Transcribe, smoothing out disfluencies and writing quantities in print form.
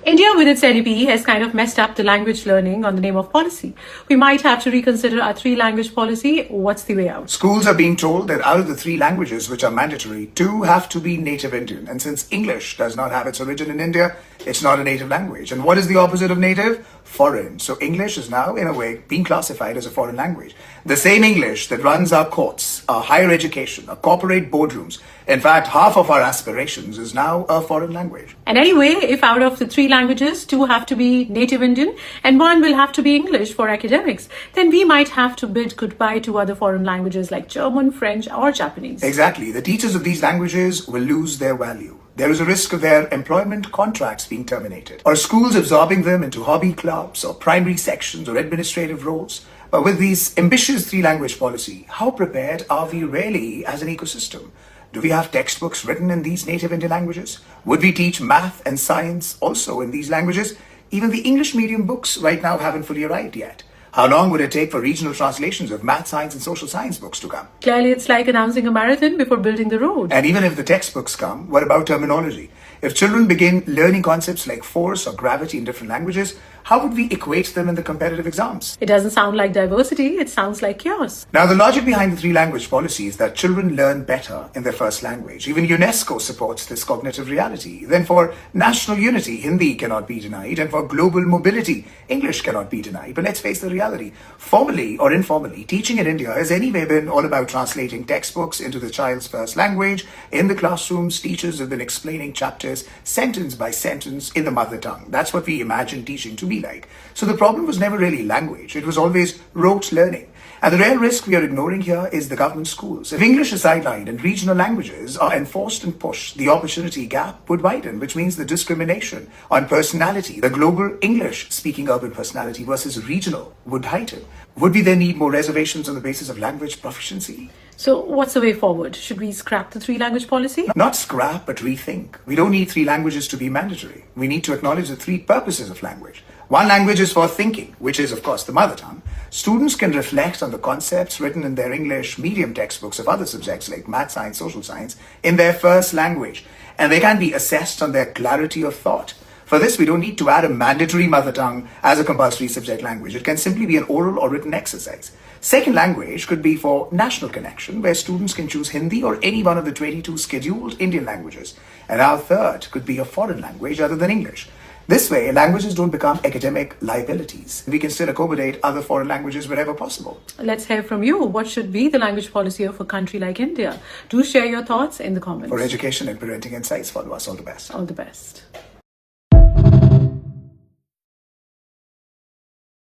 India, with its NEP, has kind of messed up the language learning on the name of policy. We might have to reconsider our three-language policy. What's the way out? Schools are being told that out of the three languages which are mandatory, two have to be native Indian. And since English does not have its origin in India, it's not a native language. And what is the opposite of native? Foreign. So English is now, in a way, being classified as a foreign language. The same English that runs our courts, our higher education, our corporate boardrooms, in fact, half of our aspirations is now a foreign language. And anyway, if out of the three languages, two have to be native Indian and one will have to be English for academics, then we might have to bid goodbye to other foreign languages like German, French, or Japanese. Exactly. The teachers of these languages will lose their value. There is a risk of their employment contracts being terminated, or schools absorbing them into hobby clubs or primary sections or administrative roles. But with these ambitious three-language policy, how prepared are we really as an ecosystem? Do we have textbooks written in these native Indian languages? Would we teach math and science also in these languages? Even the English medium books right now haven't fully arrived yet. How long would it take for regional translations of math, science and social science books to come? Clearly, it's like announcing a marathon before building the road. And even if the textbooks come, what about terminology? If children begin learning concepts like force or gravity in different languages, how would we equate them in the competitive exams? It doesn't sound like diversity, it sounds like chaos. Now, the logic behind the three-language policy is that children learn better in their first language. Even UNESCO supports this cognitive reality. Then for national unity, Hindi cannot be denied. And for global mobility, English cannot be denied. But let's face the reality. Formally or informally, teaching in India has anyway been all about translating textbooks into the child's first language. In the classrooms, teachers have been explaining chapters sentence by sentence in the mother tongue. That's what we imagine teaching to be like. So the problem was never really language. It was always rote learning. And the real risk we are ignoring here is the government schools. If English is sidelined and regional languages are enforced and pushed, the opportunity gap would widen, which means the discrimination on personality, the global English-speaking urban personality versus regional, would heighten. Would we then need more reservations on the basis of language proficiency? So what's the way forward? Should we scrap the three-language policy? Not scrap, but rethink. We don't need three languages to be mandatory. We need to acknowledge the three purposes of language. One language is for thinking, which is, of course, the mother tongue. Students can reflect on the concepts written in their English medium textbooks of other subjects like math, science, social science in their first language. And they can be assessed on their clarity of thought. For this, we don't need to add a mandatory mother tongue as a compulsory subject language. It can simply be an oral or written exercise. Second language could be for national connection, where students can choose Hindi or any one of the 22 scheduled Indian languages. And our third could be a foreign language other than English. This way, languages don't become academic liabilities. We can still accommodate other foreign languages wherever possible. Let's hear from you. What should be the language policy of a country like India? Do share your thoughts in the comments. For education and parenting insights, follow us. All the best. All the best.